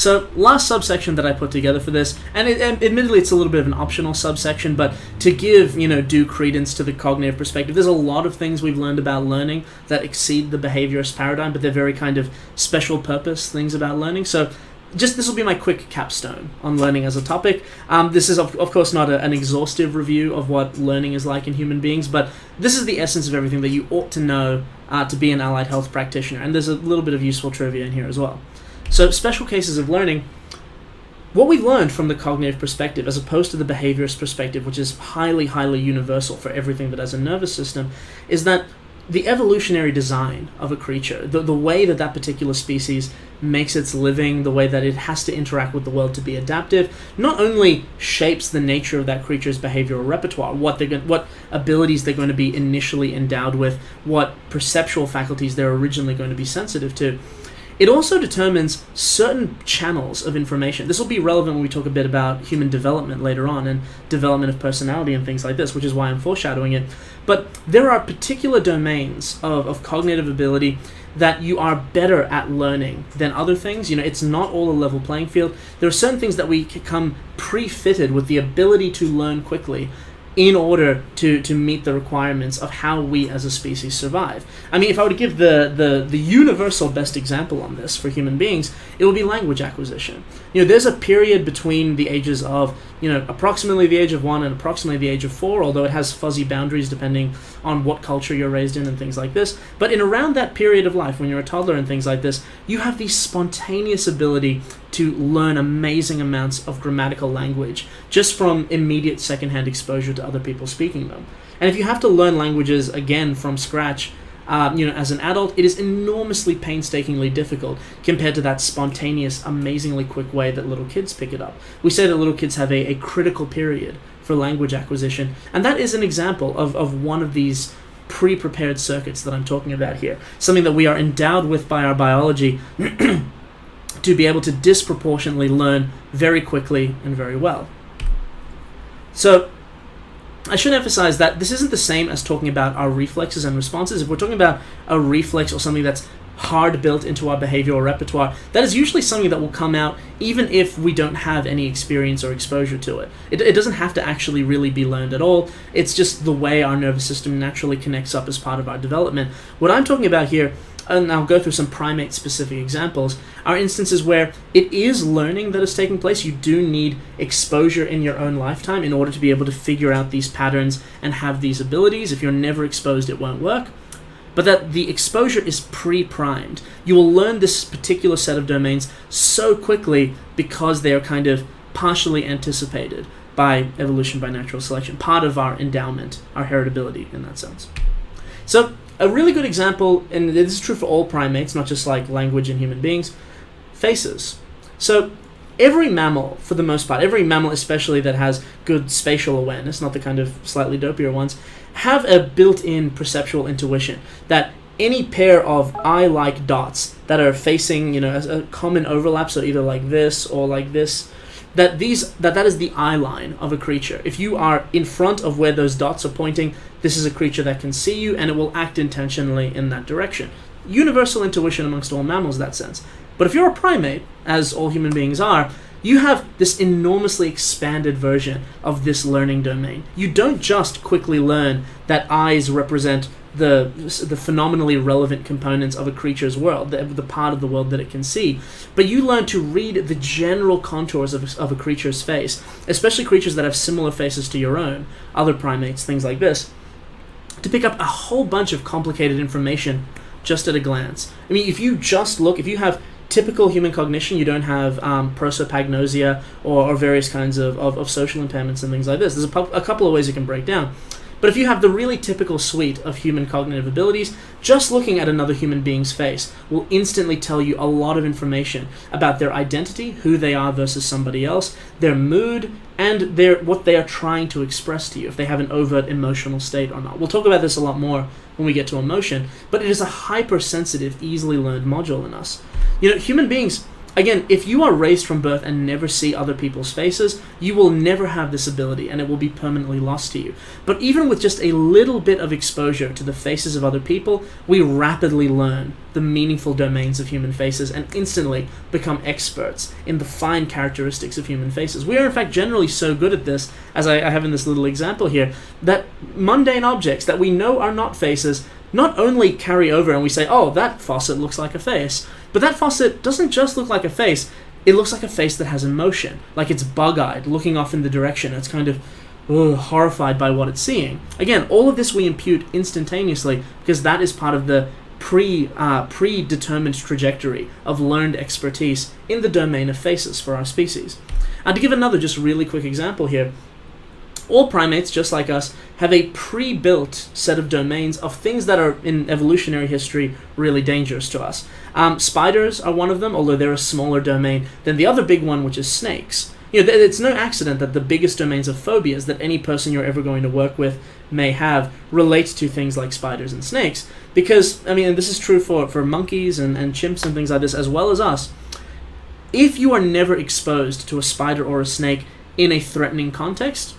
So last subsection that I put together for this, and admittedly it's a little bit of an optional subsection, but to give, due credence to the cognitive perspective, there's a lot of things we've learned about learning that exceed the behaviorist paradigm, but they're very kind of special purpose things about learning. So this will be my quick capstone on learning as a topic. This is, of course, not an exhaustive review of what learning is like in human beings, but this is the essence of everything that you ought to know to be an allied health practitioner, and there's a little bit of useful trivia in here as well. So special cases of learning, what we learned from the cognitive perspective as opposed to the behaviorist perspective, which is highly, highly universal for everything that has a nervous system, is that the evolutionary design of a creature, the way that particular species makes its living, the way that it has to interact with the world to be adaptive, not only shapes the nature of that creature's behavioral repertoire, what abilities they're going to be initially endowed with, what perceptual faculties they're originally going to be sensitive to. It also determines certain channels of information. This will be relevant when we talk a bit about human development later on and development of personality and things like this, which is why I'm foreshadowing it. But there are particular domains of cognitive ability that you are better at learning than other things. It's not all a level playing field. There are certain things that we come pre-fitted with the ability to learn quickly in order to meet the requirements of how we as a species survive. I mean, if I were to give the universal best example on this for human beings, it would be language acquisition. There's a period between the ages of, approximately the age of 1 and approximately the age of 4, although it has fuzzy boundaries depending on what culture you're raised in and things like this. But in around that period of life, when you're a toddler and things like this, you have the spontaneous ability to learn amazing amounts of grammatical language just from immediate secondhand exposure to other people speaking them. And if you have to learn languages again from scratch, as an adult, it is enormously painstakingly difficult compared to that spontaneous, amazingly quick way that little kids pick it up. We say that little kids have a critical period for language acquisition, and that is an example of one of these pre-prepared circuits that I'm talking about here, something that we are endowed with by our biology to be able to disproportionately learn very quickly and very well. So I should emphasize that this isn't the same as talking about our reflexes and responses. If we're talking about a reflex or something that's hard built into our behavioral repertoire, that is usually something that will come out even if we don't have any experience or exposure to it. It doesn't have to actually really be learned at all. It's just the way our nervous system naturally connects up as part of our development. What I'm talking about here, and I'll go through some primate-specific examples, are instances where it is learning that is taking place. You do need exposure in your own lifetime in order to be able to figure out these patterns and have these abilities. If you're never exposed, it won't work. But that the exposure is pre-primed. You will learn this particular set of domains so quickly because they are kind of partially anticipated by evolution, by natural selection, part of our endowment, our heritability in that sense. So a really good example, and this is true for all primates, not just like language in human beings, faces. So every mammal, for the most part, every mammal especially that has good spatial awareness, not the kind of slightly dopier ones, have a built-in perceptual intuition that any pair of eye-like dots that are facing, a common overlap, so either like this or like this, that is the eye line of a creature. If you are in front of where those dots are pointing, this is a creature that can see you and it will act intentionally in that direction. Universal intuition amongst all mammals in that sense. But if you're a primate, as all human beings are, you have this enormously expanded version of this learning domain. You don't just quickly learn that eyes represent the phenomenally relevant components of a creature's world, the part of the world that it can see, but you learn to read the general contours of a creature's face, especially creatures that have similar faces to your own, other primates, things like this, to pick up a whole bunch of complicated information just at a glance. I mean, if you have typical human cognition, you don't have prosopagnosia or various kinds of social impairments and things like this. There's a couple of ways it can break down. But if you have the really typical suite of human cognitive abilities, just looking at another human being's face will instantly tell you a lot of information about their identity, who they are versus somebody else, their mood, and what they are trying to express to you, if they have an overt emotional state or not. We'll talk about this a lot more when we get to emotion, but it is a hypersensitive, easily learned module in us. Human beings, Again, if you are raised from birth and never see other people's faces, you will never have this ability and it will be permanently lost to you. But even with just a little bit of exposure to the faces of other people, we rapidly learn the meaningful domains of human faces and instantly become experts in the fine characteristics of human faces. We are in fact generally so good at this, as I have in this little example here, that mundane objects that we know are not faces not only carry over and we say, oh, that faucet looks like a face, but that faucet doesn't just look like a face, it looks like a face that has emotion, like it's bug-eyed, looking off in the direction, it's kind of horrified by what it's seeing. Again, all of this we impute instantaneously because that is part of the predetermined trajectory of learned expertise in the domain of faces for our species. And to give another just really quick example here, all primates, just like us, have a pre-built set of domains of things that are, in evolutionary history, really dangerous to us. Spiders are one of them, although they're a smaller domain than the other big one, which is snakes. It's no accident that the biggest domains of phobias that any person you're ever going to work with may have relate to things like spiders and snakes. Because, and this is true for monkeys and chimps and things like this, as well as us. If you are never exposed to a spider or a snake in a threatening context,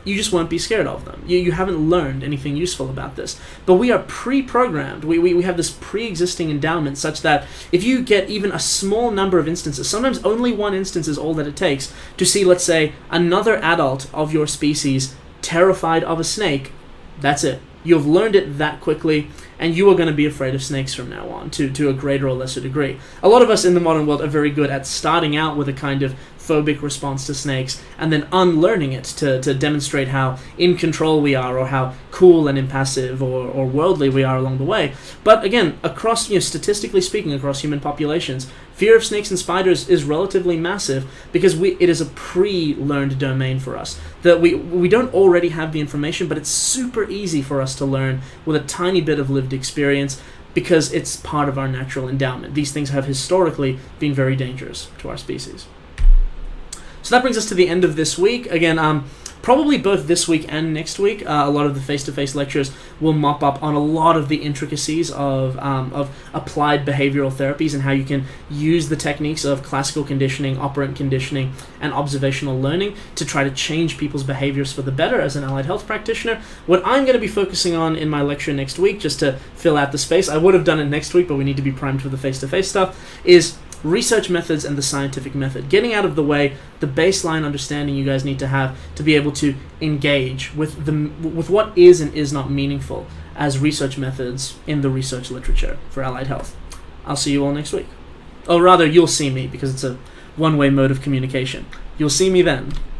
you just won't be scared of them. You haven't learned anything useful about this. But we are pre-programmed. We have this pre-existing endowment such that if you get even a small number of instances, sometimes only one instance is all that it takes, to see, let's say, another adult of your species terrified of a snake, that's it. You've learned it that quickly, and you are going to be afraid of snakes from now on, to a greater or lesser degree. A lot of us in the modern world are very good at starting out with a kind of phobic response to snakes, and then unlearning it to demonstrate how in control we are, or how cool and impassive or worldly we are along the way. But again, across, statistically speaking, across human populations, fear of snakes and spiders is relatively massive because it is a pre-learned domain for us. That we don't already have the information, but it's super easy for us to learn with a tiny bit of lived experience because it's part of our natural endowment. These things have historically been very dangerous to our species. So that brings us to the end of this week. Again, probably both this week and next week, a lot of the face-to-face lectures will mop up on a lot of the intricacies of applied behavioral therapies and how you can use the techniques of classical conditioning, operant conditioning, and observational learning to try to change people's behaviors for the better as an allied health practitioner. What I'm going to be focusing on in my lecture next week, just to fill out the space, I would have done it next week, but we need to be primed for the face-to-face stuff, is research methods and the scientific method. Getting out of the way the baseline understanding you guys need to have to be able to engage with what is and is not meaningful as research methods in the research literature for allied health. I'll see you all next week. Or rather, you'll see me, because it's a one-way mode of communication. You'll see me then.